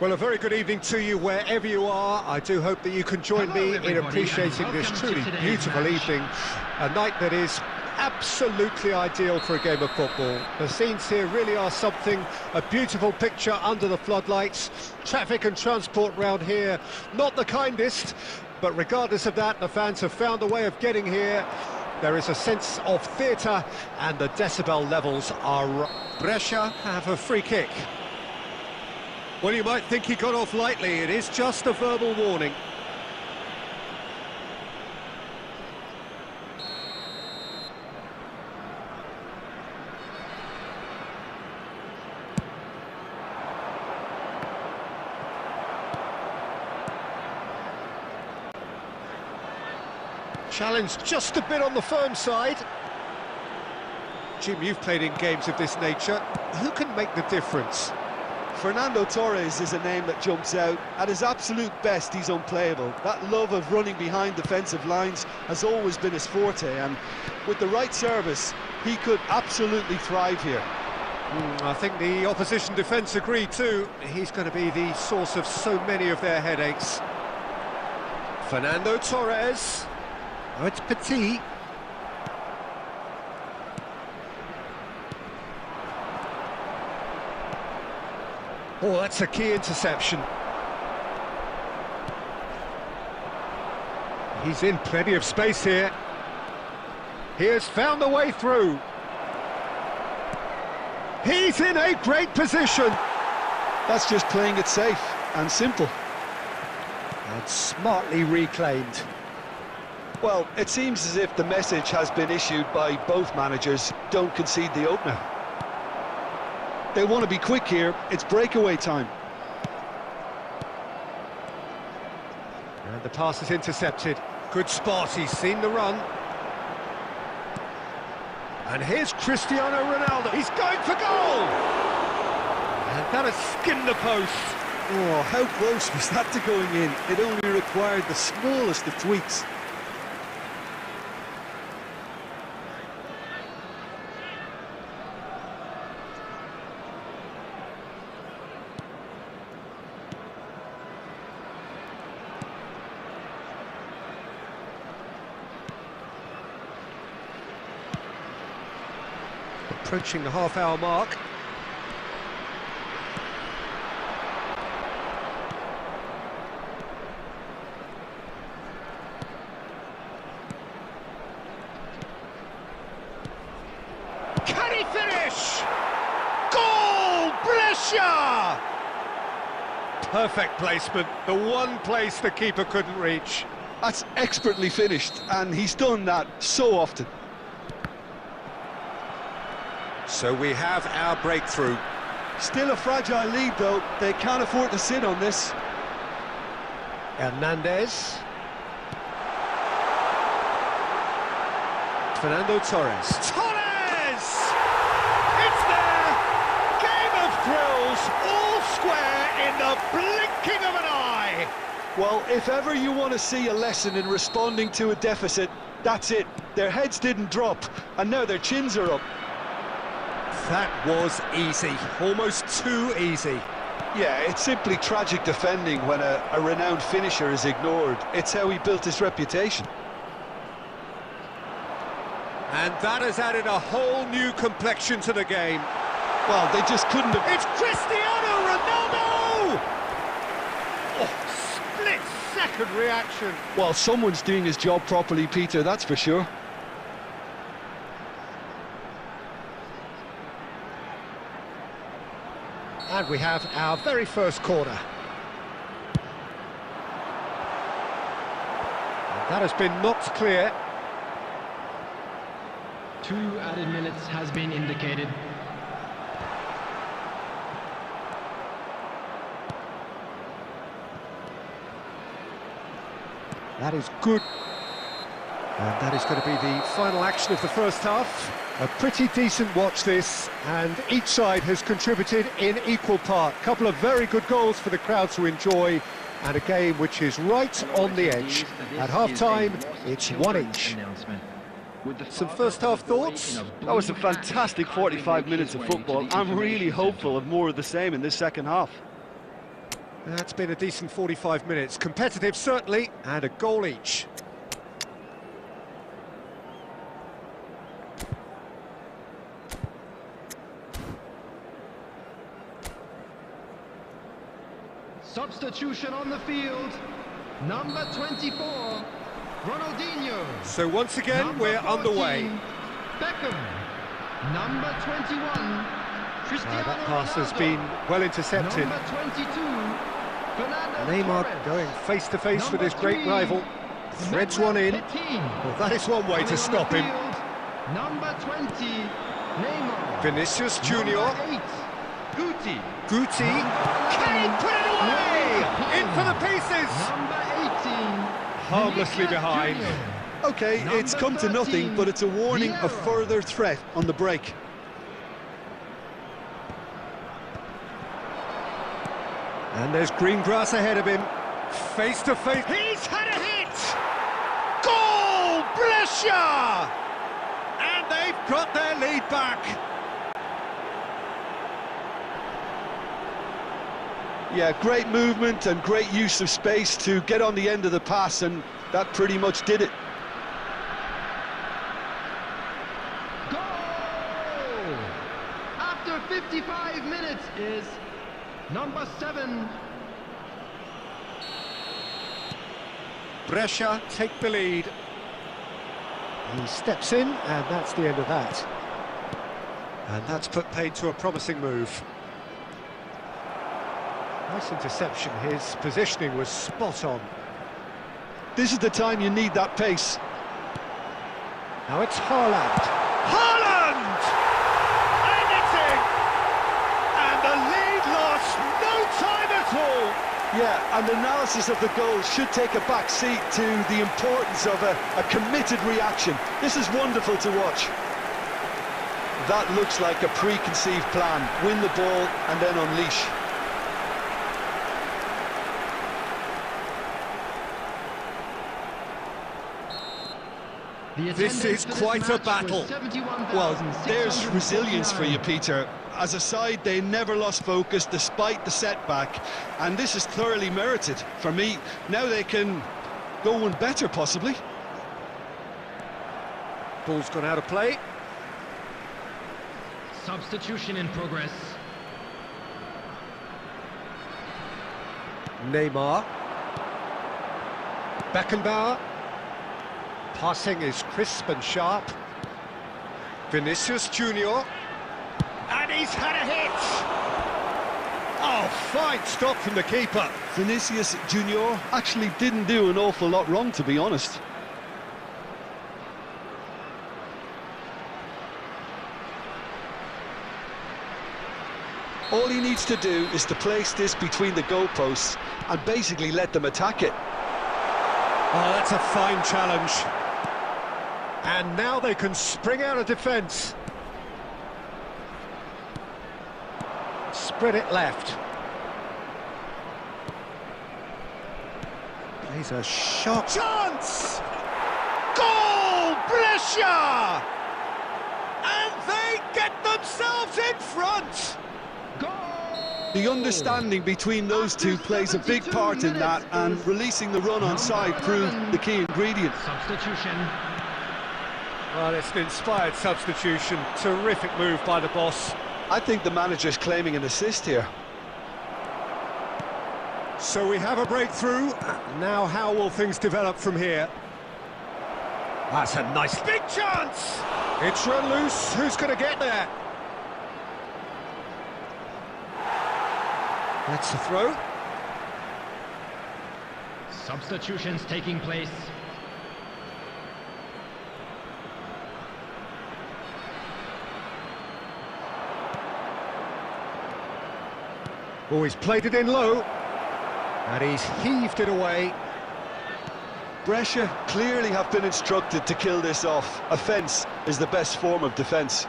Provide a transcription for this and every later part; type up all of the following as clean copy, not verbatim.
Well, a very good evening to you wherever you are. I do hope that you can join me in appreciating this truly beautiful evening, a night that is absolutely ideal for a game of football. The scenes here really are something, a beautiful picture under the floodlights. Traffic and transport round here, not the kindest, but regardless of that, the fans have found a way of getting here. There is a sense of theatre and the decibel levels are... Brescia have a free kick. Well, you might think he got off lightly. It is just a verbal warning. Challenge just a bit on the firm side. Jim, you've played in games of this nature. Who can make the difference? Fernando Torres is a name that jumps out. At his absolute best, he's unplayable. That love of running behind defensive lines has always been his forte, and with the right service, he could absolutely thrive here. I think the opposition defence agree too. He's going to be the source of so many of their headaches. Fernando Torres. Oh, it's Petit. Oh, that's a key interception. He's in plenty of space here. He has found a way through. He's in a great position. That's just playing it safe and simple. And smartly reclaimed. Well, it seems as if the message has been issued by both managers: don't concede the opener. They want to be quick here, it's breakaway time. And the pass is intercepted. Good spot, he's seen the run. And here's Cristiano Ronaldo, he's going for goal! And that has skinned the post. Oh, how close was that to going in? It only required the smallest of tweaks. Approaching the half-hour mark. Can he finish? Goal! Brescia! Perfect placement, the one place the keeper couldn't reach. That's expertly finished, and he's done that so often. So we have our breakthrough. Still a fragile lead, though. They can't afford to sit on this. Hernandez. Fernando Torres. Torres! It's there! Game of thrills, all square in the blinking of an eye. Well, if ever you want to see a lesson in responding to a deficit, that's it. Their heads didn't drop, and now their chins are up. That was easy, almost too easy. Yeah, it's simply tragic defending when a renowned finisher is ignored. It's how he built his reputation. And that has added a whole new complexion to the game. Well, they just couldn't have... It's Cristiano Ronaldo! Oh, split-second reaction. Well, someone's doing his job properly, Peter, that's for sure. And we have our very first corner. And that has been knocked clear. 2 added minutes has been indicated. That is good. And that is going to be the final action of the first half. A pretty decent watch this, and each side has contributed in equal part. A couple of very good goals for the crowd to enjoy, and a game which is right on the edge. At half-time, it's 1 each. Some first-half thoughts? That was a fantastic 45 minutes of football. I'm really hopeful of more of the same in this second half. That's been a decent 45 minutes. Competitive, certainly, and a goal each. Substitution on the field. Number 24, Ronaldinho. So once again, we're 14, underway. Beckham. Number 21, Cristiano That pass has Ronaldo. been well intercepted. Number 22, Fernando Neymar Torres. going face-to-face with Number his great 3, rival. Threads one in. Petit. Well, that is one way to Coming on stop the him. field, Number 20, Neymar. Vinicius Junior. Number 8, Guti. Guti. Can he put it away? In for the pieces. Number 18, Harmlessly Vinicius behind. Junior. Okay, it's come to nothing, 13, but it's a warning of Vieira. further threat on the break. And there's green grass ahead of him. Face to face. He's had a hit! Goal! Brescia! And they've got their lead back. Yeah, great movement and great use of space to get on the end of the pass, and that pretty much did it. Goal! After 55 minutes is number 7. Brescia take the lead. He steps in, and that's the end of that. And that's put paid to a promising move. Nice interception. His positioning was spot on. This is the time you need that pace. Now it's Haaland. Haaland! And it's in! And the lead lost no time at all. Yeah, and analysis of the goal should take a back seat to the importance of a committed reaction. This is wonderful to watch. That looks like a preconceived plan. Win the ball and then unleash. The This is attendance for this quite a match was battle. 71,649. Well, there's resilience for you, Peter. As a side, they never lost focus despite the setback, and this is thoroughly merited. For me, now they can go one better, possibly. Ball's gone out of play. Substitution in progress. Neymar. Beckenbauer. Passing is crisp and sharp. Vinicius Junior. And he's had a hit! Oh, fine stop from the keeper. Vinicius Junior actually didn't do an awful lot wrong, to be honest. All he needs to do is to place this between the goalposts and basically let them attack it. Oh, that's a fine challenge. And now they can spring out of defence. Spread it left. Plays a shot. Chance! Goal! Brescia! And they get themselves in front! The understanding between those two plays a big part in that, and releasing the run on side proved the key ingredient. Substitution. Well, it's an inspired substitution. Terrific move by the boss. I think the manager's claiming an assist here. So we have a breakthrough. Now how will things develop from here? That's a nice big chance! It's run loose. Who's going to get there? That's the throw. Substitutions taking place. Oh, he's played it in low. And he's heaved it away. Brescia clearly have been instructed to kill this off. Offence is the best form of defence.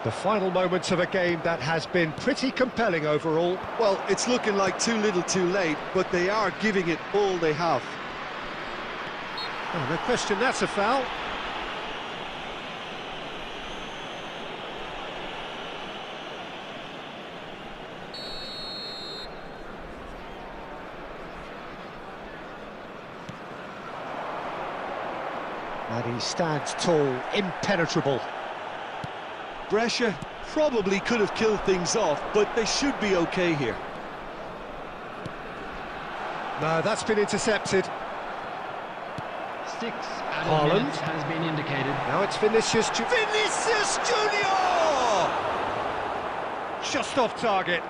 The final moments of a game that has been pretty compelling overall. Well, it's looking like too little too late, but they are giving it all they have. Oh, no question, that's a foul. And he stands tall, impenetrable. Brescia probably could have killed things off, but they should be okay here. No, that's been intercepted. 6 added Haaland. minutes has been indicated. Now it's Vinicius Junior! Just off target.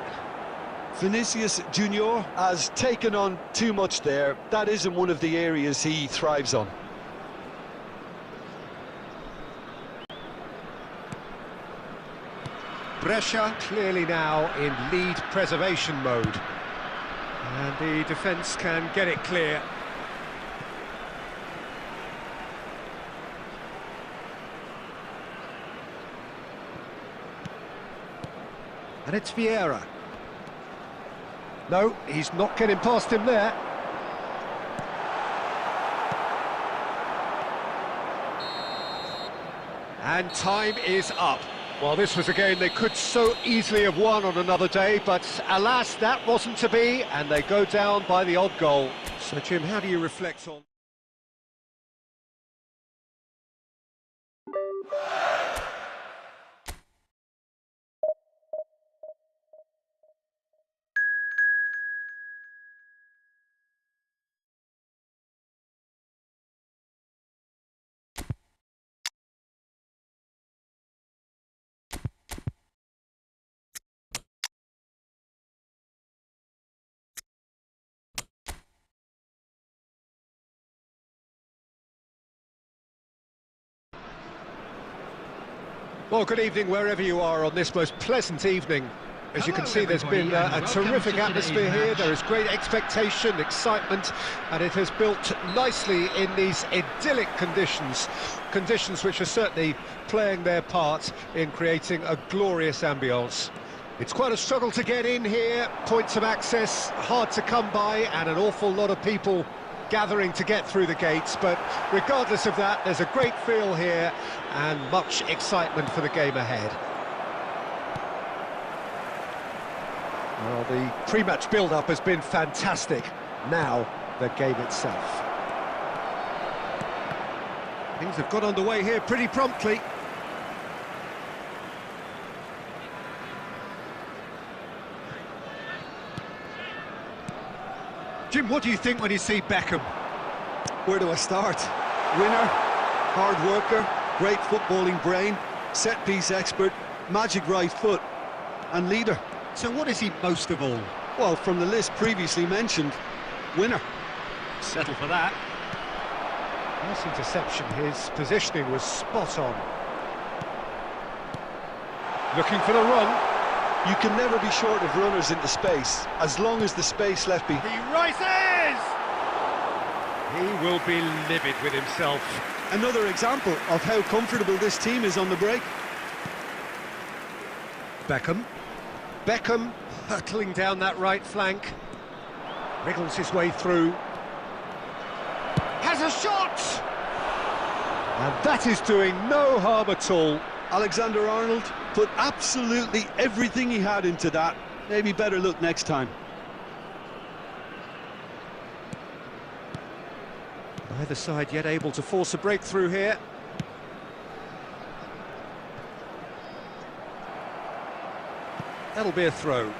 Vinicius Junior has taken on too much there. That isn't one of the areas he thrives on. Brescia clearly now in lead preservation mode. And the defence can get it clear. And it's Vieira. No, he's not getting past him there. And time is up. Well, this was a game they could so easily have won on another day, but alas, that wasn't to be, and they go down by the odd goal. So, Jim, how do you reflect on... Well, good evening wherever you are on this most pleasant evening. As you can see, there's been a terrific atmosphere here. There is great expectation, excitement, and it has built nicely in these idyllic conditions. Conditions which are certainly playing their part in creating a glorious ambience. It's quite a struggle to get in here, points of access hard to come by, and an awful lot of people gathering to get through the gates, but regardless of that, there's a great feel here and much excitement for the game ahead. Well, the pre-match build-up has been fantastic. Now, the game itself. Things have got underway here pretty promptly. Jim, what do you think when you see Beckham? Where do I start? Winner, hard worker, great footballing brain, set-piece expert, magic right foot, and leader. So what is he most of all? Well, from the list previously mentioned, winner. Settle for that. Nice interception, his positioning was spot on. Looking for the run. You can never be short of runners into space, as long as the space left behind. He rises! He will be livid with himself. Another example of how comfortable this team is on the break. Beckham. Beckham hurtling down that right flank. Wriggles his way through. Has a shot! And that is doing no harm at all. Alexander-Arnold put absolutely everything he had into that. Maybe better look next time. Either side yet able to force a breakthrough here. That'll be a throw.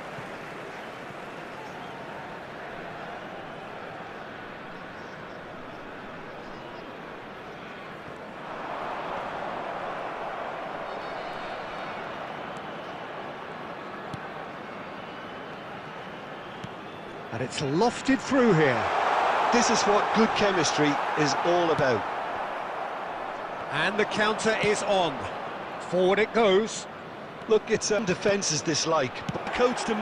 And it's lofted through here. This is what good chemistry is all about. And the counter is on. Forward it goes. Look, it's defence is dislike. Coached him.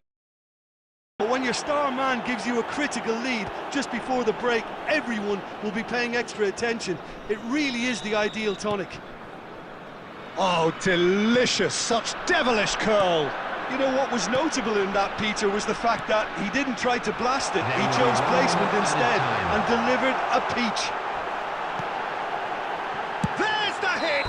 But when your star man gives you a critical lead just before the break, everyone will be paying extra attention. It really is the ideal tonic. Oh, delicious. Such devilish curl. You know what was notable in that, Peter, was the fact that he didn't try to blast it. He chose placement instead and delivered a peach. There's the hit!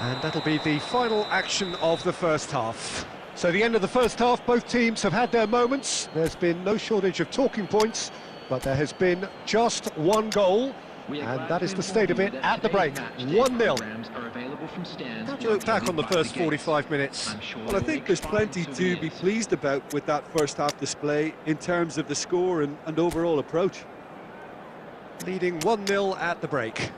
And that'll be the final action of the first half. So the end of the first half, both teams have had their moments. There's been no shortage of talking points, but there has been just one goal. And that is the state of it at the break, 1-0. How do you look back on the first 45 minutes? Well, I think there's plenty to be pleased about with that first half display in terms of the score and overall approach. Leading 1-0 at the break.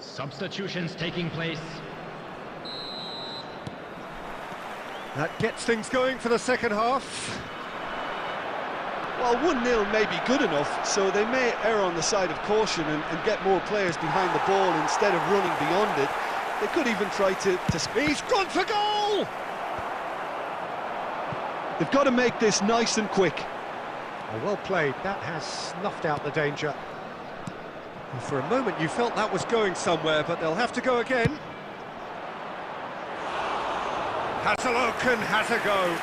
Substitutions taking place. That gets things going for the second half. Well, 1-0 may be good enough, so they may err on the side of caution and get more players behind the ball instead of running beyond it. They could even try to He's gone for goal! They've got to make this nice and quick. Well played, that has snuffed out the danger. And for a moment you felt that was going somewhere, but they'll have to go again. Has a look and has a go.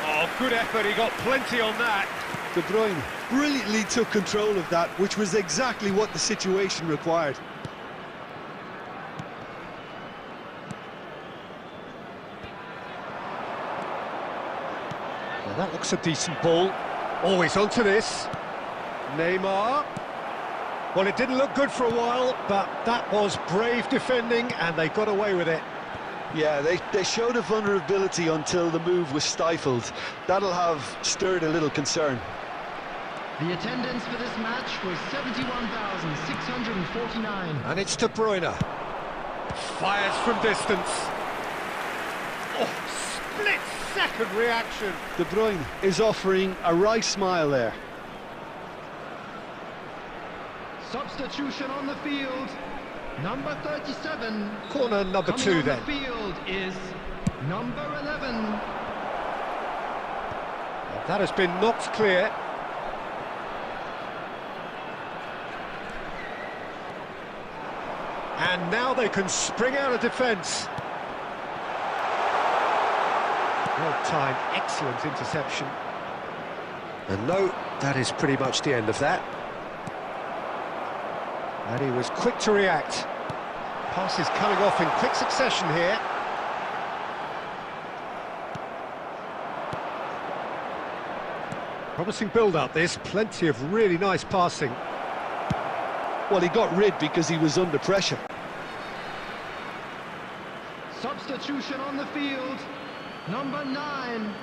Oh, good effort, he got plenty on that. De Bruyne brilliantly took control of that, which was exactly what the situation required. Well, that looks a decent ball. Always onto this. Neymar. Well, it didn't look good for a while, but that was brave defending, and they got away with it. Yeah, they showed a vulnerability until the move was stifled. That'll have stirred a little concern. The attendance for this match was 71,649. And it's De Bruyne. Fires from distance. Oh, split-second reaction. De Bruyne is offering a right smile there. Substitution on the field. Number 37. Corner number 2 then. The field is number 11. That has been knocked clear. And now they can spring out of defence. Well timed, excellent interception. And no, that is pretty much the end of that. And he was quick to react. Passes coming off in quick succession here. Promising build-up this, plenty of really nice passing. Well, he got rid because he was under pressure. Substitution on the field. Number 9.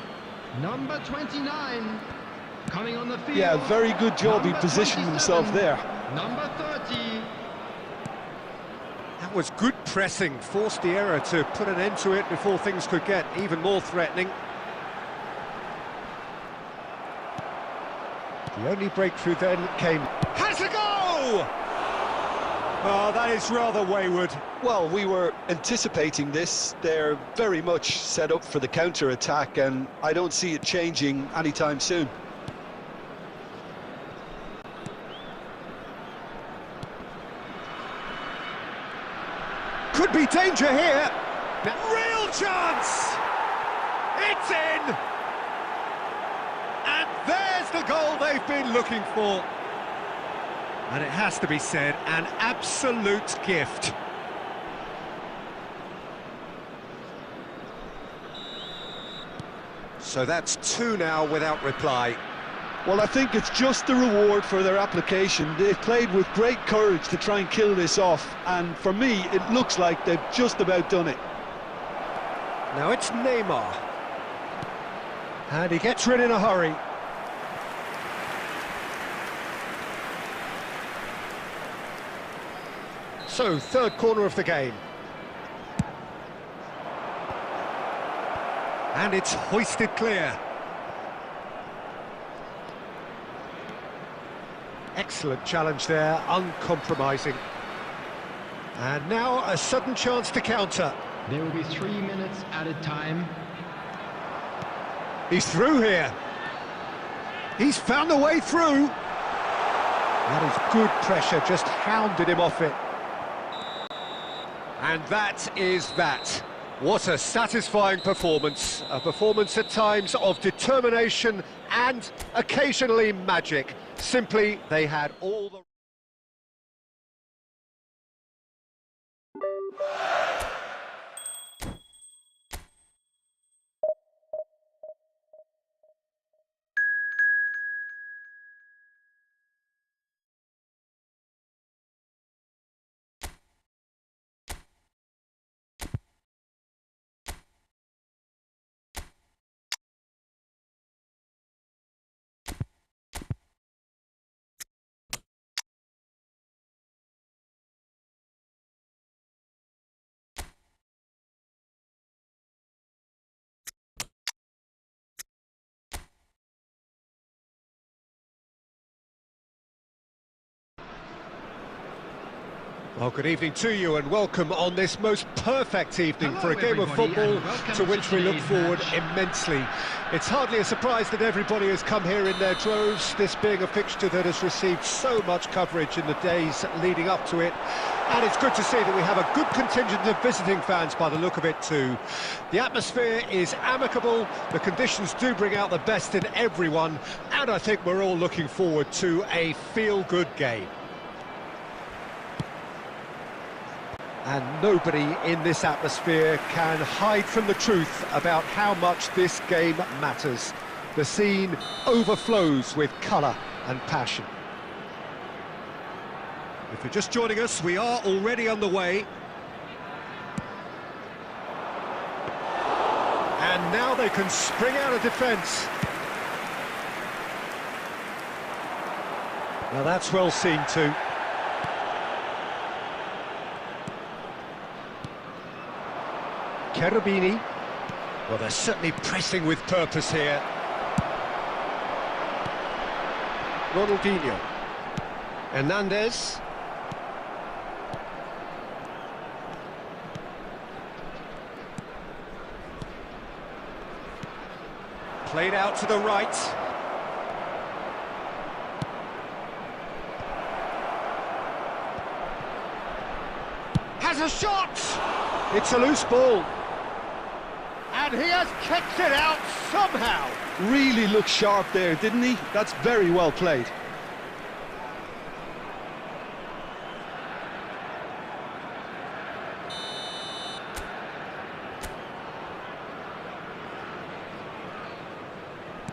Number 29. Coming on the field. Yeah, very good job. He positioned himself there. Number 30. That was good pressing, forced the error to put an end to it before things could get even more threatening. The only breakthrough then came. Has a go! Oh, that is rather wayward. Well, we were anticipating this. They're very much set up for the counter-attack, and I don't see it changing anytime soon. Could be danger here. Real chance! It's in! And there's the goal they've been looking for. And it has to be said, an absolute gift. So that's 2 now without reply. Well, I think it's just the reward for their application. They've played with great courage to try and kill this off, and for me, it looks like they've just about done it. Now it's Neymar. And he gets rid in a hurry. So, third corner of the game. And it's hoisted clear. Excellent challenge there, uncompromising. And now a sudden chance to counter. There will be 3 minutes added time. He's through here. He's found a way through. That is good pressure, just hounded him off it. And that is that. What a satisfying performance. A performance at times of determination and occasionally magic. Simply, they had all the... Well, good evening to you and welcome on this most perfect evening for a game of football to which we look forward immensely. It's hardly a surprise that everybody has come here in their droves, this being a fixture that has received so much coverage in the days leading up to it. And it's good to see that we have a good contingent of visiting fans by the look of it too. The atmosphere is amicable, the conditions do bring out the best in everyone, and I think we're all looking forward to a feel-good game. And nobody in this atmosphere can hide from the truth about how much this game matters. The scene overflows with colour and passion. If you're just joining us, we are already underway. And now they can spring out of defence. Now that's well seen too. Cherubini. Well, they're certainly pressing with purpose here. Ronaldinho. Hernandez. Played out to the right. Has a shot! It's a loose ball. And he has kicked it out somehow. Really looked sharp there, didn't he? That's very well played.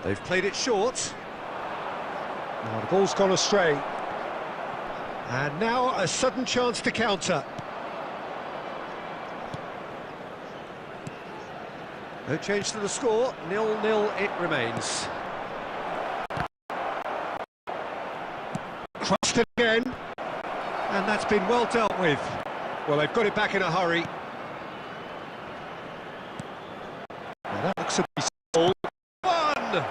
They've played it short. Now the ball's gone astray. And now a sudden chance to counter. No change to the score, 0-0 it remains. Crossed it again, and that's been well dealt with. Well, they've got it back in a hurry. Now that looks a decent ball. One!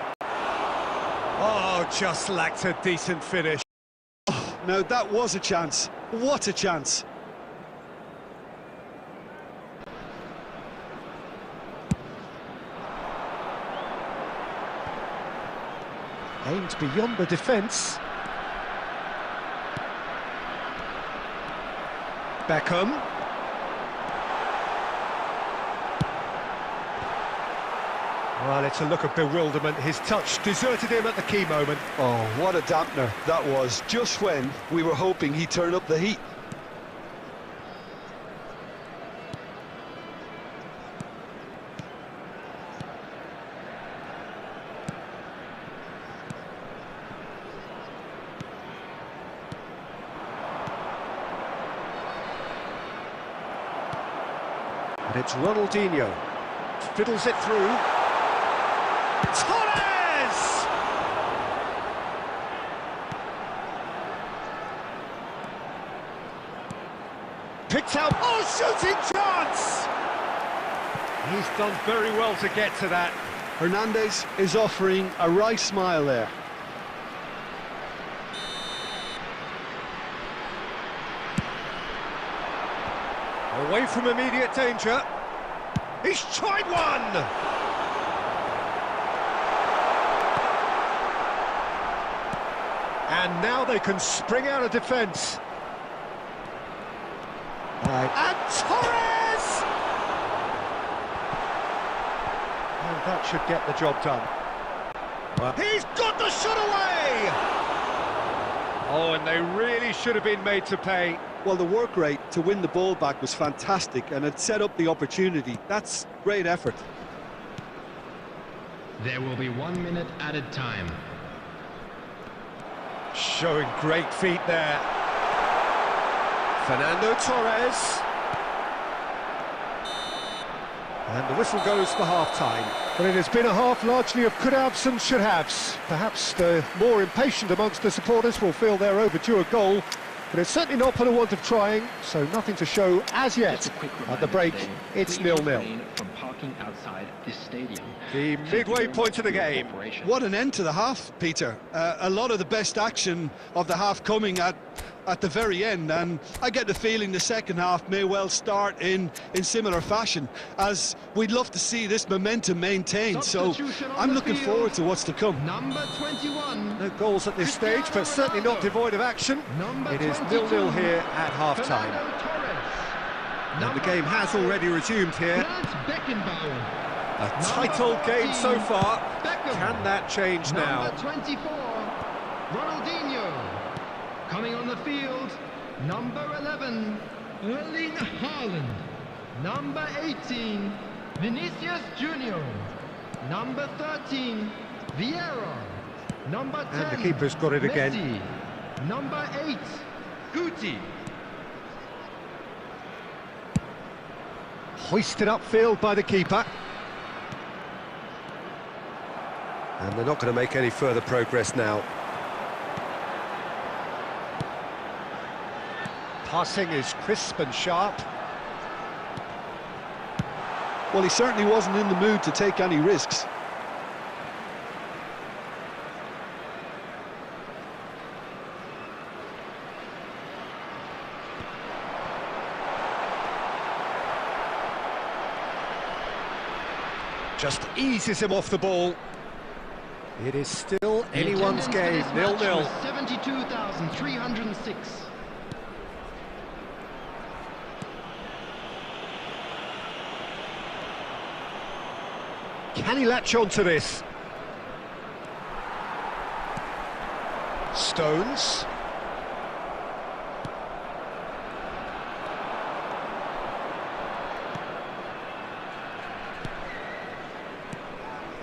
Oh, just lacked a decent finish. Oh, now that was a chance. What a chance. Aimed beyond the defence. Beckham. Well, it's a look of bewilderment. His touch deserted him at the key moment. Oh, what a dampener that was, just when we were hoping he'd turn up the heat. And it's Ronaldinho. Fiddles it through. Torres! Picked out. Oh, shooting chance! He's done very well to get to that. Hernandez is offering a wry smile there. Away from immediate danger. He's tried one! And now they can spring out of defence. And Torres! And that should get the job done. Well, he's got the shot away! Oh, and they really should have been made to pay. Well, the work rate to win the ball back was fantastic, and it set up the opportunity. That's great effort. There will be 1 minute added time. Showing great feet there. Fernando Torres. And the whistle goes for half-time. Well, it has been a half largely of could-haves and should-haves. Perhaps the more impatient amongst the supporters will feel they're overdue a goal, but it's certainly not for the want of trying, so nothing to show as yet. At the break, it's 0-0. From parking outside this stadium. The midway point of the game. What an end to the half, Peter. A lot of the best action of the half coming at the very end, and I get the feeling the second half may well start in similar fashion, as we'd love to see this momentum maintained. So I'm looking forward to what's to come. Number 21. No goals at this stage, but certainly not devoid of action. It is 0-0 here at half-time. Now the game has already resumed here. A tight old game so far. Can that change now? Number 24, Ronaldinho. Coming on the field, number 11, Erling Haaland. Number 18, Vinicius Junior. Number 13, Vieira. Number 10, And the keeper's got it again. Messi. Number 8, Guti. Hoisted upfield by the keeper. And they're not going to make any further progress now. Passing is crisp and sharp. Well, he certainly wasn't in the mood to take any risks. Just eases him off the ball. It is still anyone's game, 0-0. 72,306. Can he latch on to this? Stones.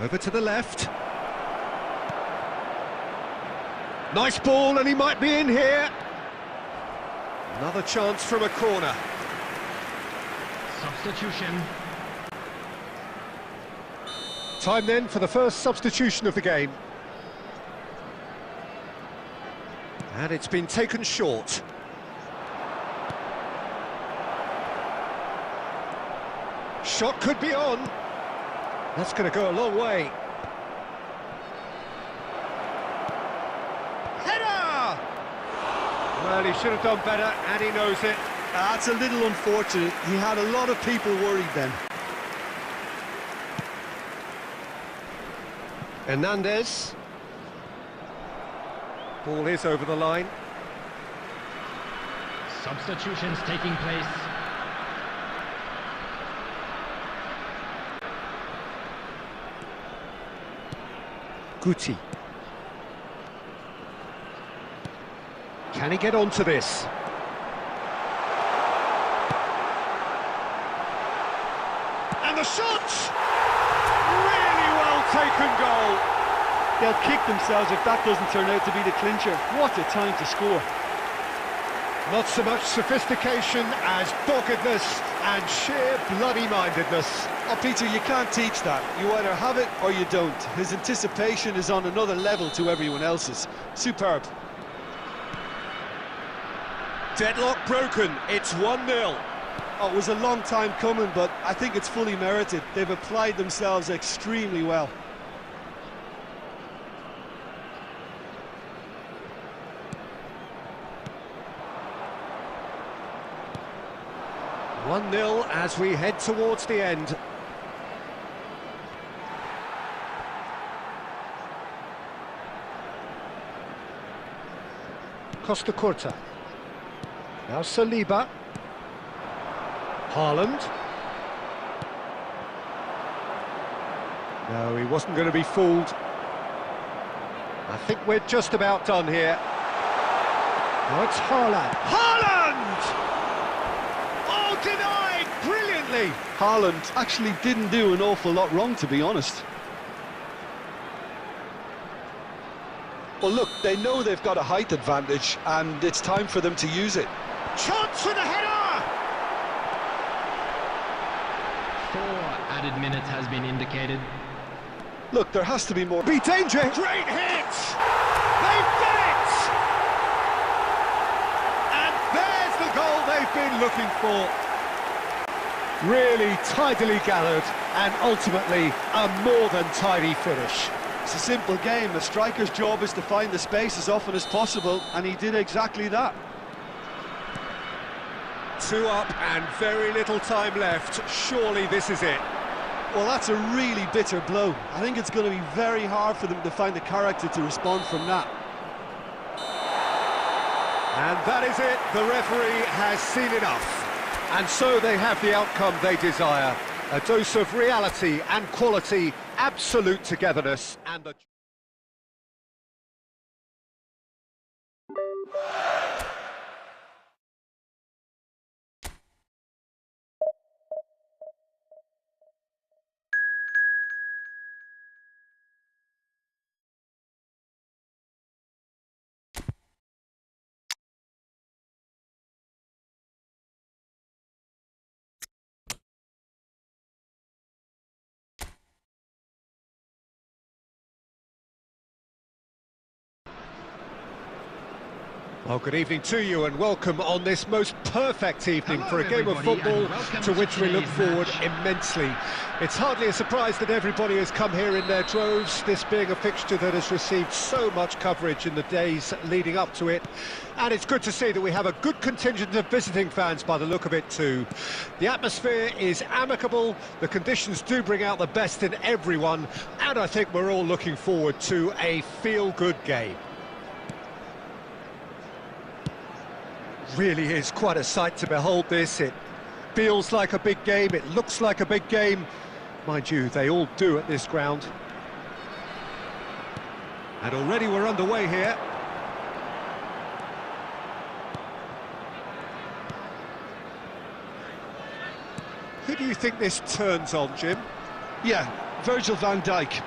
Over to the left. Nice ball, and he might be in here. Another chance from a corner. Substitution. Time then for the first substitution of the game. And it's been taken short. Shot could be on. That's going to go a long way. Header! Well, he should have done better, and he knows it. That's a little unfortunate. He had a lot of people worried then. Hernandez. Ball is over the line. Substitutions taking place. Guti. Can he get onto this? And the shot! Really well taken goal. They'll kick themselves if that doesn't turn out to be the clincher. What a time to score. Not so much sophistication as doggedness and sheer bloody-mindedness. Oh, Peter, you can't teach that. You either have it or you don't. His anticipation is on another level to everyone else's. Superb. Deadlock broken. It's 1-0. Oh, it was a long time coming, but I think it's fully merited. They've applied themselves extremely well. One 1-0 as we head towards the end. Costa Curta. Now Saliba. Haaland. No, he wasn't going to be fooled. I think we're just about done here. Oh, it's Haaland. Haaland! Oh, denied brilliantly. Haaland actually didn't do an awful lot wrong, to be honest. Well, look, they know they've got a height advantage, and it's time for them to use it. Chance for the header! 4 added minutes has been indicated. Look, there has to be more. Be dangerous! Great hit! They've done it! And there's the goal they've been looking for. Really tidily gathered, and ultimately a more than tidy finish. It's a simple game. A striker's job is to find the space as often as possible, and he did exactly that. 2 up and very little time left. Surely this is it. Well, that's a really bitter blow. I think it's going to be very hard for them to find the character to respond from that. And that is it. The referee has seen enough. And so they have the outcome they desire. A dose of reality and quality, absolute togetherness, and the... Well, good evening to you and welcome on this most perfect evening for a game of football to which we look forward immensely. It's hardly a surprise that everybody has come here in their droves, this being a fixture that has received so much coverage in the days leading up to it. And it's good to see that we have a good contingent of visiting fans by the look of it too. The atmosphere is amicable, the conditions do bring out the best in everyone, and I think we're all looking forward to a feel-good game. Really is quite a sight to behold this. It feels like a big game, it looks like a big game. Mind you, they all do at this ground. And already we're underway here. Who do you think this turns on, Jim? Yeah, Virgil van Dijk.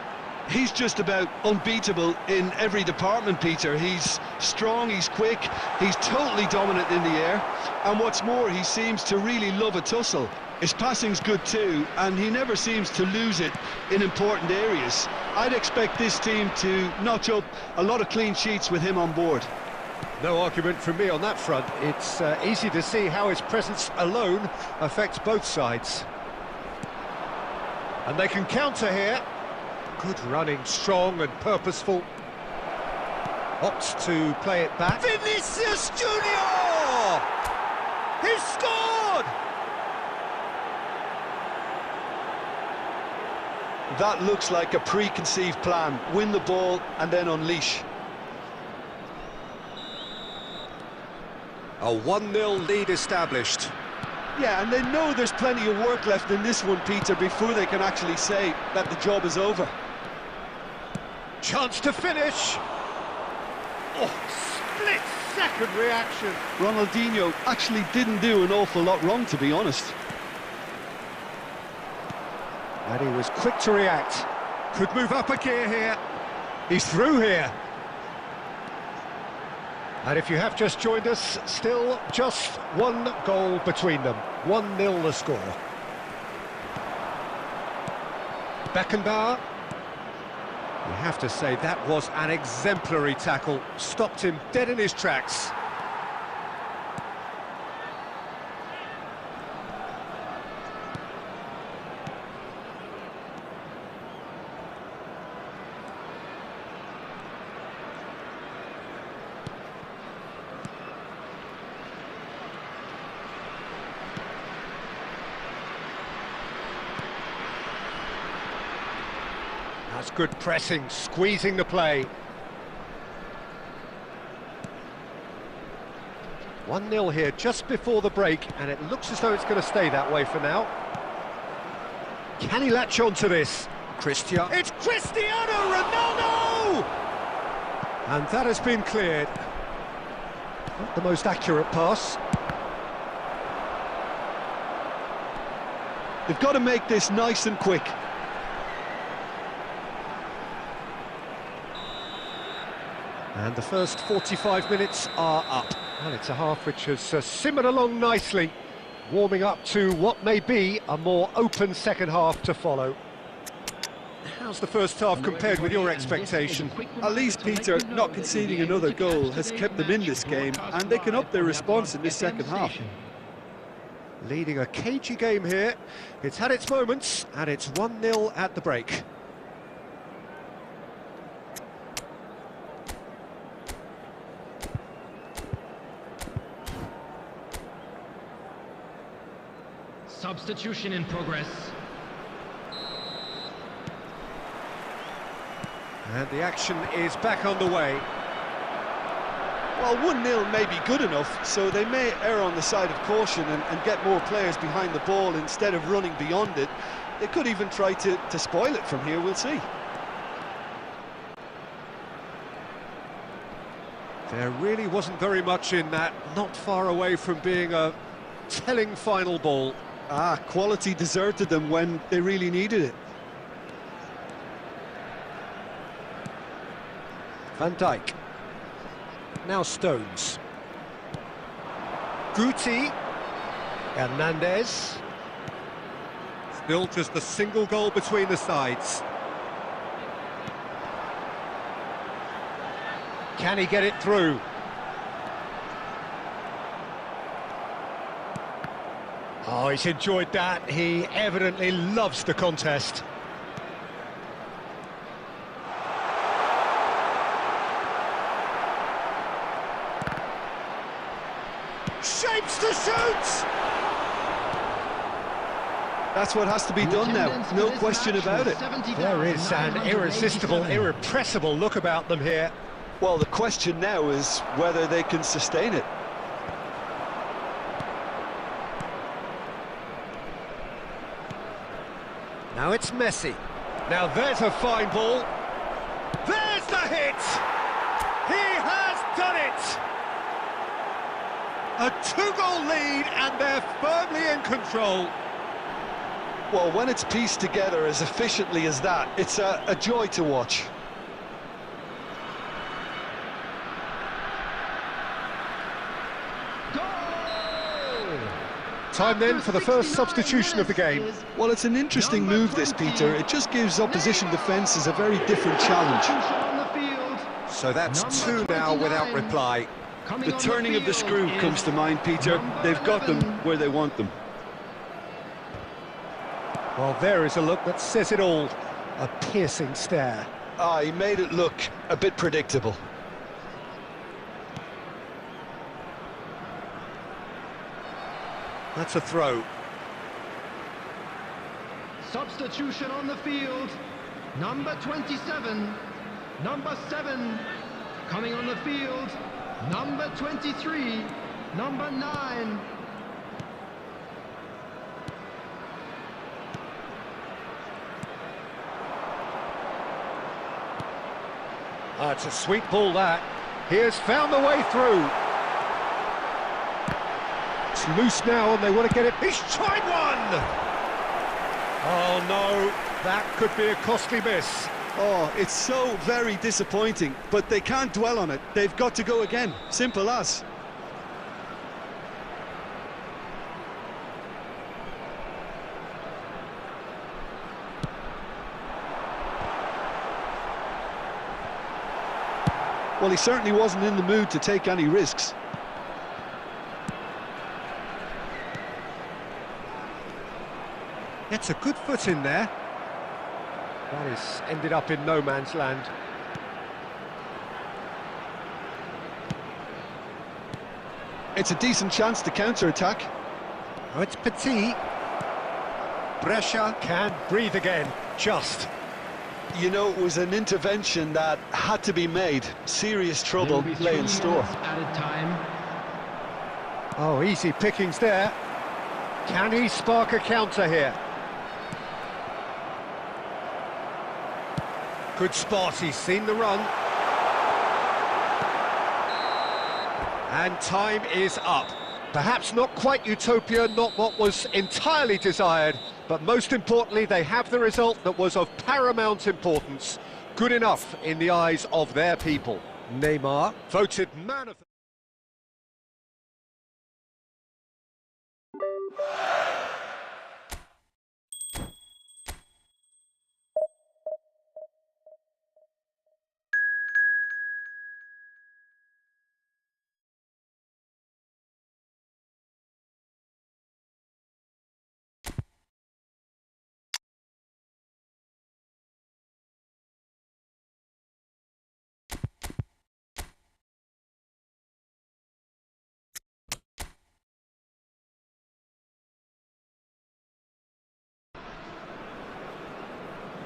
He's just about unbeatable in every department, Peter. He's strong, he's quick, he's totally dominant in the air, and what's more, he seems to really love a tussle. His passing's good too, and he never seems to lose it in important areas. I'd expect this team to notch up a lot of clean sheets with him on board. No argument from me on that front. It's easy to see how his presence alone affects both sides. And they can counter here. Good running, strong and purposeful. Opts to play it back. Vinicius Junior! He's scored! That looks like a preconceived plan. Win the ball and then unleash. A 1-0 lead established. Yeah, and they know there's plenty of work left in this one, Peter, before they can actually say that the job is over. Chance to finish. Oh, split-second reaction. Ronaldinho actually didn't do an awful lot wrong, to be honest. And he was quick to react. Could move up a gear here. He's through here. And if you have just joined us, still just one goal between them. 1-0 the score. Beckenbauer. You have to say that was an exemplary tackle. Stopped him dead in his tracks. That's good pressing, squeezing the play. 1-0 here just before the break, and it looks as though it's going to stay that way for now. Can he latch on to this? It's Cristiano Ronaldo! And that has been cleared. Not the most accurate pass. They've got to make this nice and quick. And the first 45 minutes are up. And it's a half which has simmered along nicely, warming up to what may be a more open second half to follow. How's the first half compared with your expectation? At least, Peter, not conceding another goal has kept them in this game, and they can up their response in this second half. Leading a cagey game here. It's had its moments, and it's 1-0 at the break. Substitution in progress. And the action is back underway. Well, 1-0 may be good enough, so they may err on the side of caution and get more players behind the ball instead of running beyond it. They could even try to spoil it from here, we'll see. There really wasn't very much in that, not far away from being a telling final ball. Quality deserted them when they really needed it. Van Dijk. Now Stones. Guti. Hernandez. Still just a single goal between the sides. Can he get it through? Oh, he's enjoyed that. He evidently loves the contest. Shapes to shoot! That's what has to be done now, no question about it. There is an irresistible, irrepressible look about them here. Well, the question now is whether they can sustain it. Now it's Messi. Now there's a fine ball. There's the hit! He has done it! A two-goal lead, and they're firmly in control. Well, when it's pieced together as efficiently as that, it's a joy to watch. Time then for the first substitution of the game. Well, it's an interesting move, this, Peter. It just gives opposition defences a very different challenge. So that's two now without reply. The turning of the screw comes to mind, Peter. They've got them where they want them. Well, there is a look that says it all. A piercing stare. He made it look a bit predictable. That's a throw. Substitution on the field. Number 27. Number 7. Coming on the field. Number 23. Number 9. It's a sweet ball, that. He has found the way through. It's loose now, and they want to get it. He's tried one! Oh, no. That could be a costly miss. Oh, it's so very disappointing, but they can't dwell on it. They've got to go again. Simple as. Well, he certainly wasn't in the mood to take any risks. Gets a good foot in there. That is ended up in no man's land. It's a decent chance to counter-attack. Oh, it's Petit. Brescia can breathe again, just. You know, it was an intervention that had to be made. Serious trouble lay in store. Oh, easy pickings there. Can he spark a counter here? Good spot, he's seen the run. And time is up. Perhaps not quite utopia, not what was entirely desired, but most importantly, they have the result that was of paramount importance. Good enough in the eyes of their people. Neymar, voted man of the...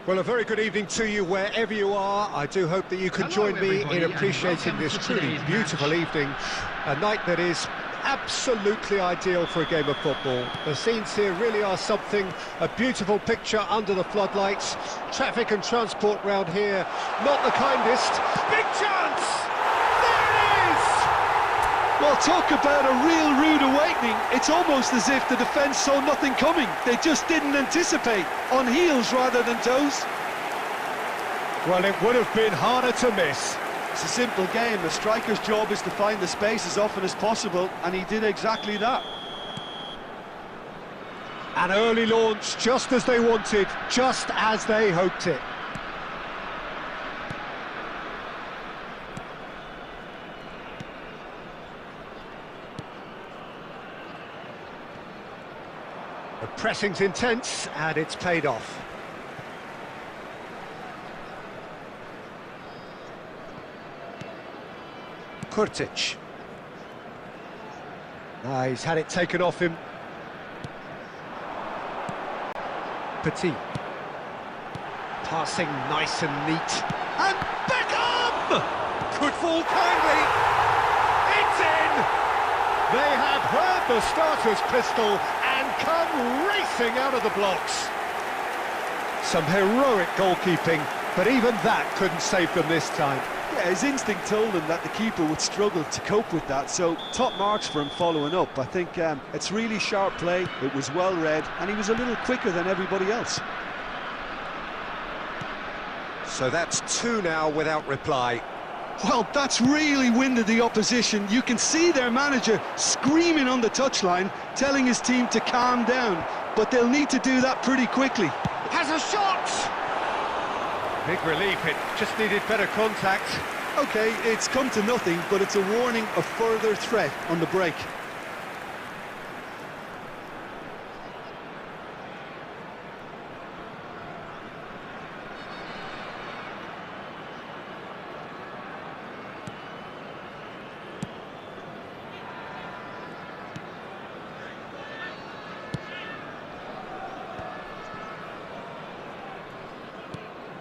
Well, a very good evening to you wherever you are. I do hope that you can join me in appreciating this truly beautiful evening, a night that is absolutely ideal for a game of football. The scenes here really are something, a beautiful picture under the floodlights. Traffic and transport round here, not the kindest. Big chance! There it is! Well, talk about a real rude awakening. It's almost as if the defence saw nothing coming. They just didn't anticipate, on heels rather than toes. Well, it would have been harder to miss. It's a simple game. A striker's job is to find the space as often as possible, and he did exactly that. An early launch, just as they wanted, just as they hoped it. The pressing's intense, and it's paid off. Kurtic. He's had it taken off him. Petit. Passing nice and neat. And Beckham! Could fall kindly. It's in! They have heard the starter's pistol and come racing out of the blocks. Some heroic goalkeeping, but even that couldn't save them this time. Yeah, his instinct told him that the keeper would struggle to cope with that, so top marks for him following up. I think it's really sharp play, it was well read, and he was a little quicker than everybody else. So that's two now without reply. Well, that's really winded the opposition. You can see their manager screaming on the touchline, telling his team to calm down, but they'll need to do that pretty quickly. Has a shot! Big relief, it just needed better contact. OK, it's come to nothing, but it's a warning of further threat on the break.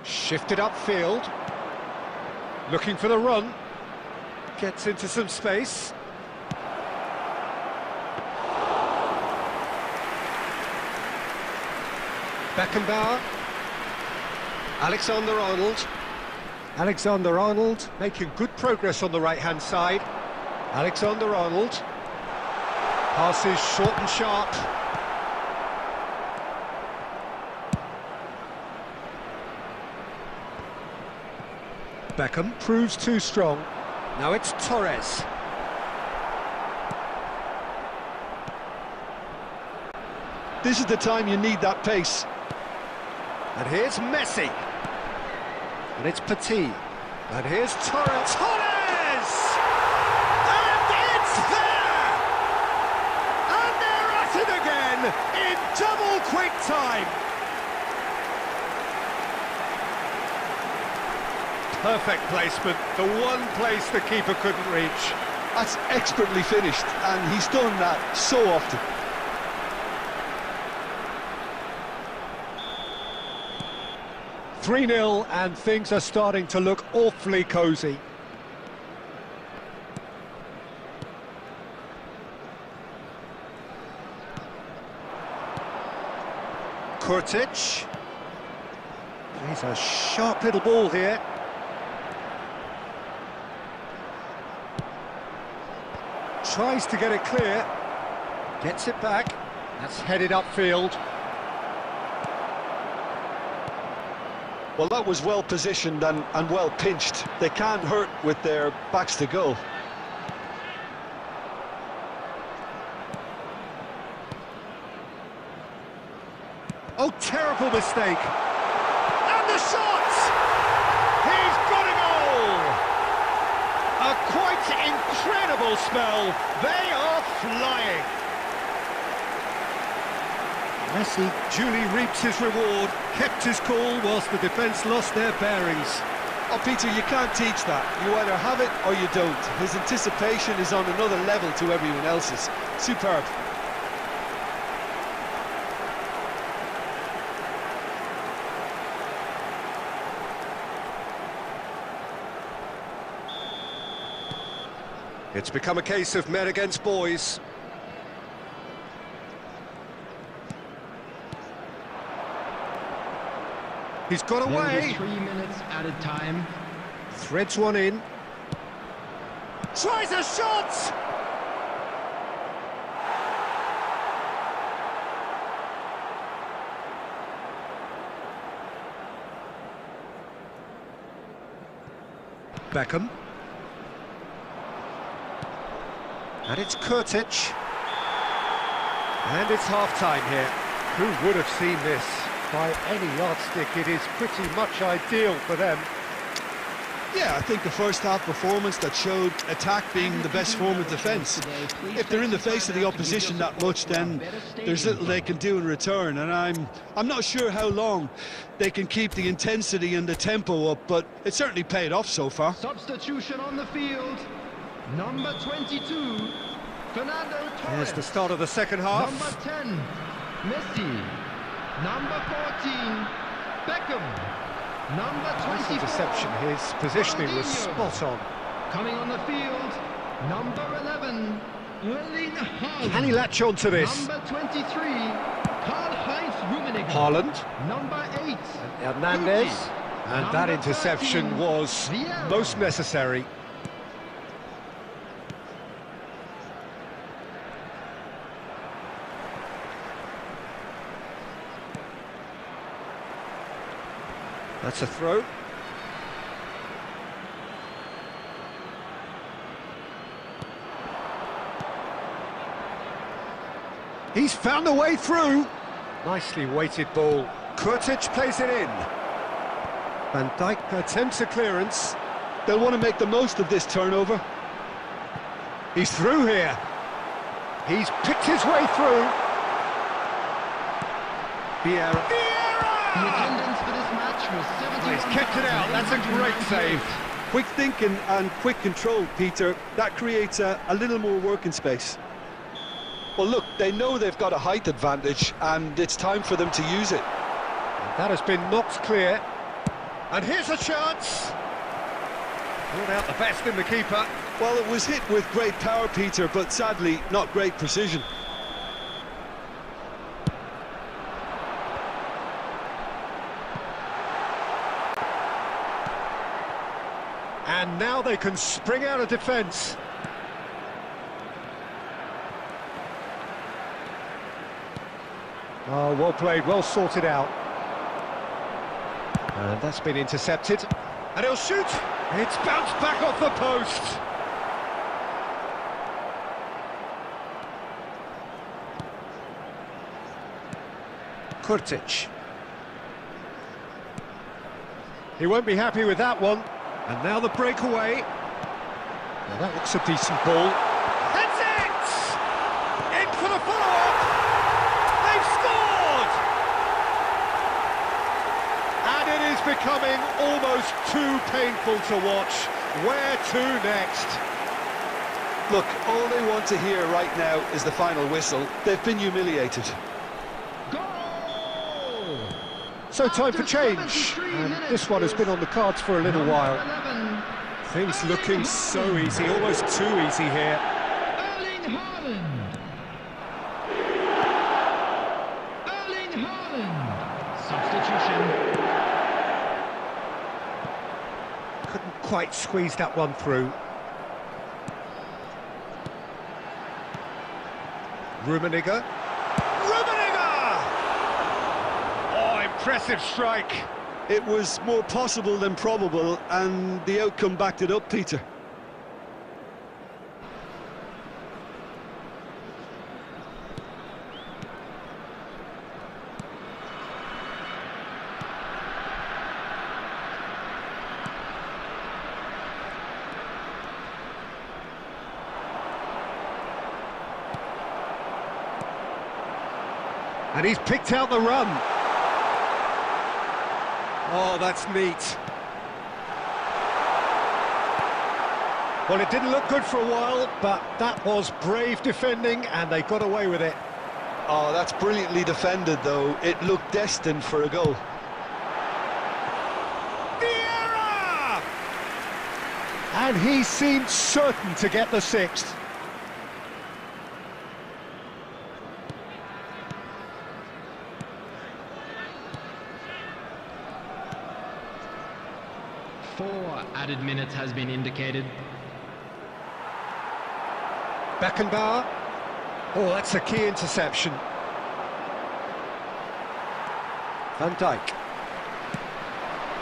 Shifted upfield, looking for the run, gets into some space. Beckenbauer, Alexander-Arnold. Alexander-Arnold making good progress on the right-hand side. Alexander-Arnold, passes short and sharp. Beckham proves too strong. Now it's Torres. This is the time you need that pace. And here's Messi. And it's Petit. And here's Torres. Torres! And it's there! And they're at it again in double quick time. Perfect placement, the one place the keeper couldn't reach. That's expertly finished, and he's done that so often. (3-0) and things are starting to look awfully cosy. Kurtic. He's a sharp little ball here. Tries to get it clear. Gets it back. That's headed upfield. Well, that was well positioned and well pinched. They can't hurt with their backs to goal. Oh, terrible mistake. And the shot! He's got a goal! A quite incredible spell. They are flying. Messi duly reaps his reward, kept his cool whilst the defence lost their bearings. Oh, Peter, you can't teach that. You either have it or you don't. His anticipation is on another level to everyone else's. Superb. It's become a case of men against boys. He's got away. 3 minutes at a time. Threads one in. Tries a shot! Beckham. And it's Kurtic. And it's half-time here. Who would have seen this? By any yardstick, it is pretty much ideal for them. Yeah, I think the first half performance that showed attack being the best form of defence. If they're in the face of the opposition that much, then there's little they can do in return, and I'm not sure how long they can keep the intensity and the tempo up, but it certainly paid off so far. Substitution on the field. Number 22, Fernando Torres. There's the start of the second half. Number 10, Messi. Number 14, Beckham. Number 24, Interception. His positioning was spot on. coming on the field, number 11, Erling Haaland. Can he latch on to this? Number 23, Karl-Heinz Rummenigge. Haaland. Number 8, Hernandez. Guti. And Number that interception 13, was Vieira. most necessary. That's a throw. He's found a way through. Nicely weighted ball. Kurtic plays it in. Van Dijk attempts a clearance. They'll want to make the most of this turnover. He's through here. He's picked his way through. Vieira. The attendance for this match was 71. He's kept it out. That's a great save. Quick thinking and quick control, Peter. That creates a little more working space. Well, look, they know they've got a height advantage, and it's time for them to use it. That has been knocked clear. And here's a chance. Pulled out the best in the keeper. Well, it was hit with great power, Peter, but sadly, not great precision. And now they can spring out of defence. Oh, well played, well sorted out. And that's been intercepted. And he'll shoot. It's bounced back off the post. Kurtic. He won't be happy with that one. And now the breakaway. Well, that looks a decent ball. That's it! In for the follow-up! They've scored! And it is becoming almost too painful to watch. Where to next? Look, all they want to hear right now is the final whistle. They've been humiliated. Goal! So time for After change. 73 And minutes, this one has been on the cards for a little number while. 11, Things Erling looking so Haaland. easy, almost too easy here. Erling Haaland. Erling Haaland. Substitution. Couldn't quite squeeze that one through. Rummenigge. Rummenigge! Oh, impressive strike. It was more possible than probable, and the outcome backed it up, Peter. And he's picked out the run. Oh, that's neat. Well, it didn't look good for a while, but that was brave defending, and they got away with it. Oh, that's brilliantly defended, though. It looked destined for a goal. Vieira! And he seemed certain to get the sixth. Four added minutes has been indicated. Beckenbauer. Oh, that's a key interception. Van Dijk.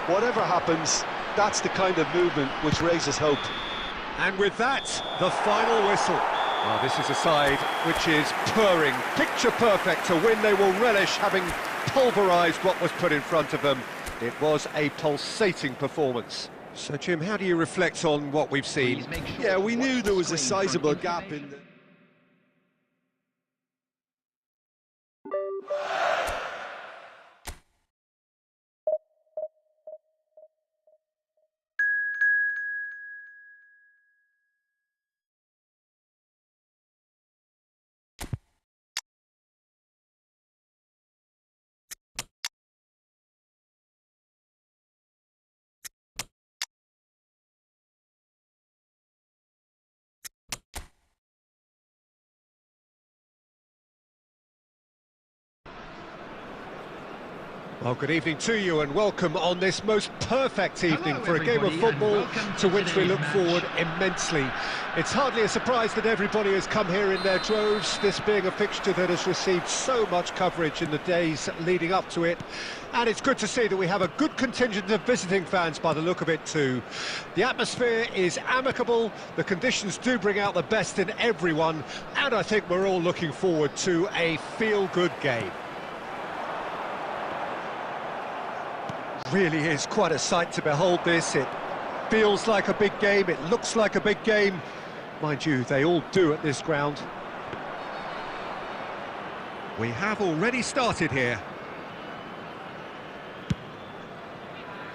Whatever happens, that's the kind of movement which raises hope. And with that, the final whistle. Oh, this is a side which is purring, picture perfect, a win they will relish, having pulverised what was put in front of them. It was a pulsating performance. So, Jim, how do you reflect on what we've seen? Yeah, we knew there was a sizable gap in the... Well, good evening to you and welcome on this most perfect evening for a game of football to which we look forward immensely. It's hardly a surprise that everybody has come here in their droves, this being a fixture that has received so much coverage in the days leading up to it. And it's good to see that we have a good contingent of visiting fans by the look of it too. The atmosphere is amicable, the conditions do bring out the best in everyone, and I think we're all looking forward to a feel-good game. Really is quite a sight to behold this. It feels like a big game, it looks like a big game. Mind you, they all do at this ground. We have already started here.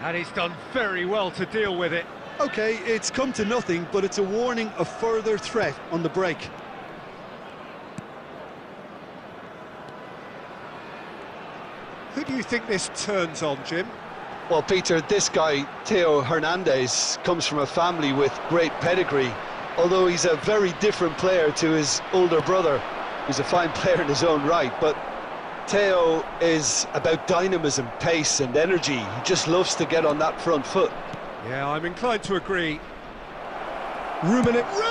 And he's done very well to deal with it. OK, it's come to nothing, but it's a warning of further threat on the break. Who do you think this turns on, Jim? Well, Peter, this guy, Theo Hernandez, comes from a family with great pedigree, although he's a very different player to his older brother, who's a fine player in his own right. But Theo is about dynamism, pace and energy. He just loves to get on that front foot. Yeah, I'm inclined to agree. Rummenigge!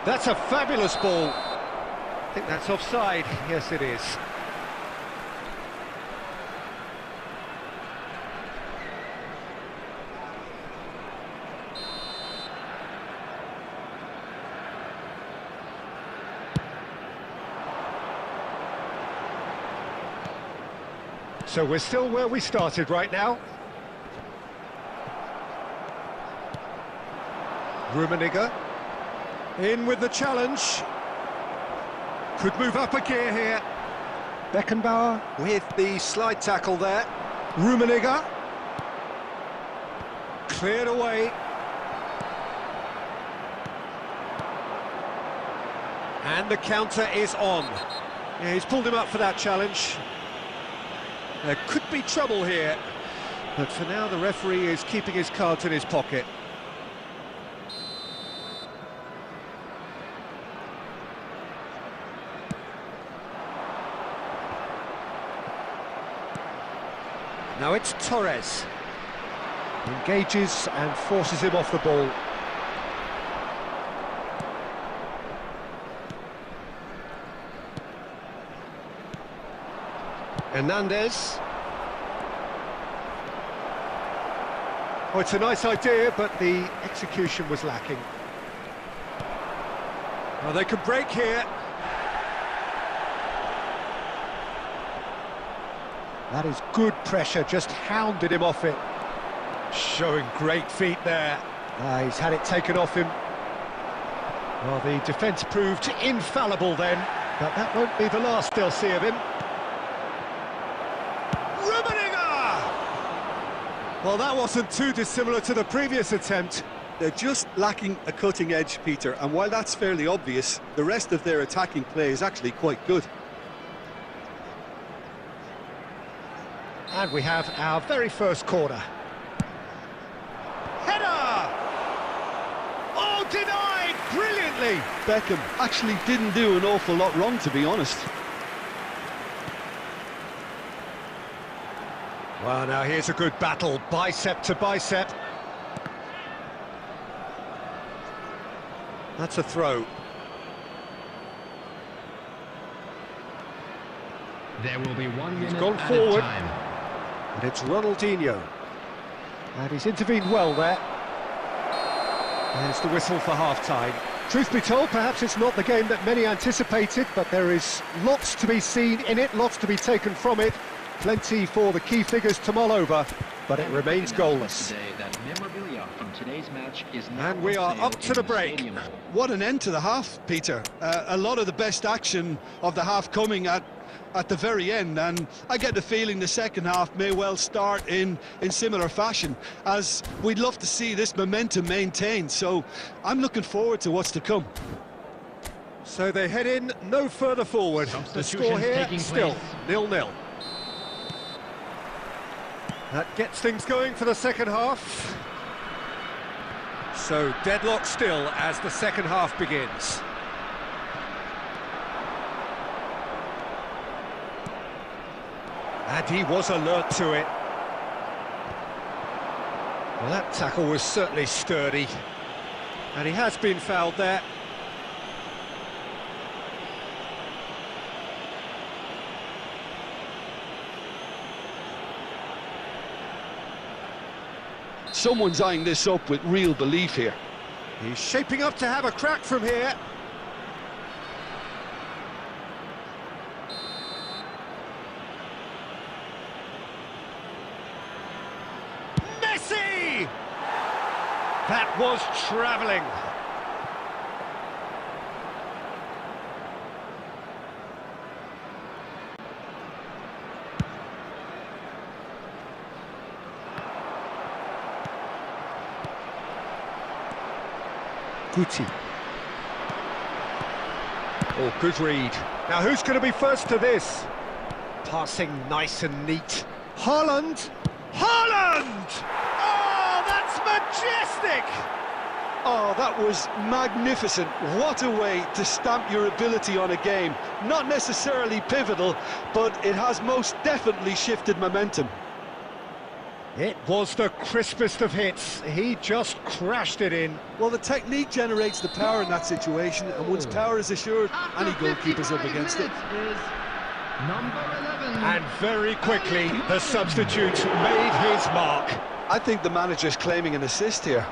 That's a fabulous ball. I think that's offside. Yes, it is. So we're still where we started right now. Rummenigge. In with the challenge. Could move up a gear here. Beckenbauer with the slide tackle there. Rummenigge. Cleared away. And the counter is on. Yeah, he's pulled him up for that challenge. There could be trouble here. But for now, the referee is keeping his cards in his pocket. Now it's Torres. Engages and forces him off the ball. Hernandez. Oh, it's a nice idea, but the execution was lacking. Well, they can break here. That is good pressure, just hounded him off it. Showing great feet there. He's had it taken off him. Well, the defence proved infallible then, but that won't be the last they'll see of him. Well, that wasn't too dissimilar to the previous attempt. They're just lacking a cutting edge, Peter, and while that's fairly obvious, the rest of their attacking play is actually quite good. And we have our very first corner. Header! Oh, denied brilliantly! Beckham actually didn't do an awful lot wrong, to be honest. Well, now here's a good battle, bicep to bicep. That's a throw. There will be 1 minute He's gone at forward, a time. and it's Ronaldinho. And he's intervened well there. There's the whistle for half-time. Truth be told, perhaps it's not the game that many anticipated, but there is lots to be seen in it, lots to be taken from it. Plenty for the key figures to mull over, but it remains goalless. Today that memorabilia from today's match is now And we are on sale up to in the break. stadium. What an end to the half, Peter. A lot of the best action of the half coming at the very end, and I get the feeling the second half may well start in similar fashion, as we'd love to see this momentum maintained, so I'm looking forward to what's to come. So they head in no further forward. The score here still 0-0. That gets things going for the second half. So deadlock still as the second half begins. And he was alert to it. Well, that tackle was certainly sturdy. And he has been fouled there. Someone's eyeing this up with real belief here. He's shaping up to have a crack from here. Messi! That was travelling. Guti. Oh, good read. Now who's going to be first to this? Passing nice and neat. Haaland! Haaland! Oh, that's majestic! Oh, that was magnificent. What a way to stamp your ability on a game. Not necessarily pivotal, but it has most definitely shifted momentum. It was the crispest of hits. He just crashed it in. Well, the technique generates the power in that situation, and once power is assured, any goalkeeper's up against it. Number 11. And very quickly, the substitute made his mark. I think the manager's claiming an assist here.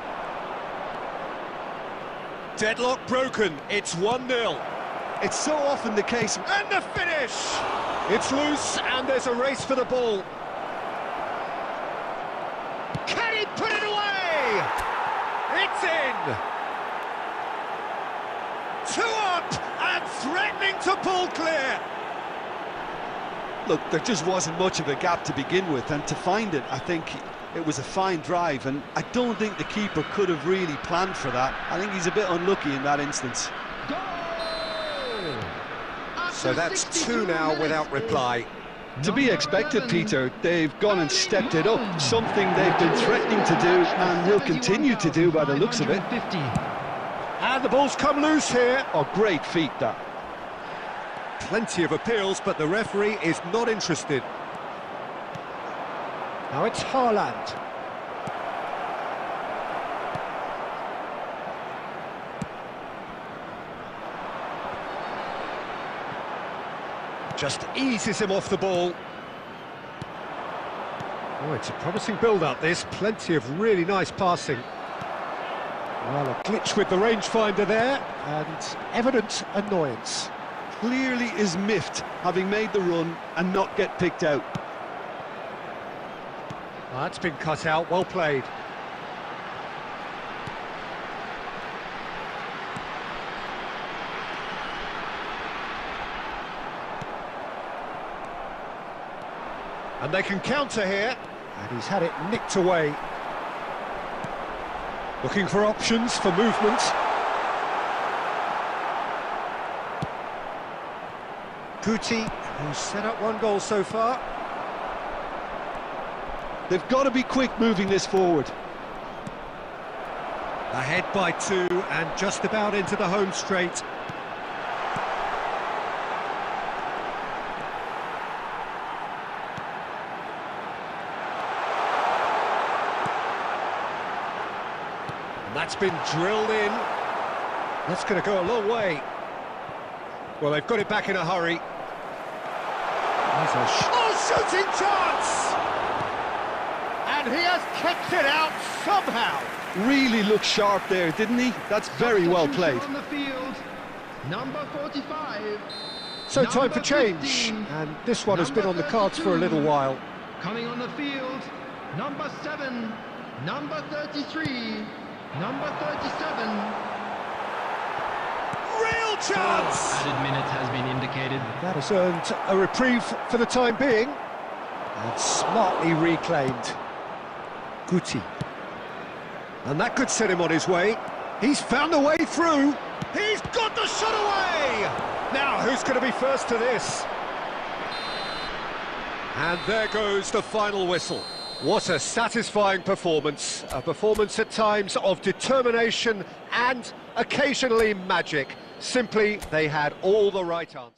Deadlock broken. It's 1-0. It's so often the case. And the finish! It's loose, and there's a race for the ball. Can he put it away? It's in! 2 up and threatening to pull clear. Look, there just wasn't much of a gap to begin with, and to find it, I think it was a fine drive, and I don't think the keeper could have really planned for that. I think he's a bit unlucky in that instance. Goal! So that's 2 now without reply. To be expected, Peter. They've gone and stepped it up, something they've been threatening to do and will continue to do by the looks of it. And the ball's come loose here. Oh, great feat, that. Plenty of appeals, but the referee is not interested. Now it's Haaland. Just eases him off the ball. Oh, it's a promising build-up, this. Plenty of really nice passing. Well, a glitch with the rangefinder there, and evident annoyance. Clearly is miffed, having made the run and not get picked out. Oh, that's been cut out, well played. And they can counter here, and he's had it nicked away. Looking for options for movement. Guti, who's set up one goal so far. They've got to be quick moving this forward. Ahead by 2 and just about into the home straight. That's been drilled in. That's going to go a long way. Well, they've got it back in a hurry. Shooting chance! And he has kept it out somehow. Really looked sharp there, didn't he? That's very well played. On the field, number 45. So time for change, 15, and this one has been on the cards for a little while. Coming on the field, number 7, number 33. Number 37. Real chance! Added minute has been indicated. That has earned a reprieve for the time being. And smartly reclaimed. Guti. And that could set him on his way. He's found a way through. He's got the shot away! Now, who's going to be first to this? And there goes the final whistle. What a satisfying performance. A performance at times of determination and occasionally magic. Simply, they had all the right answers.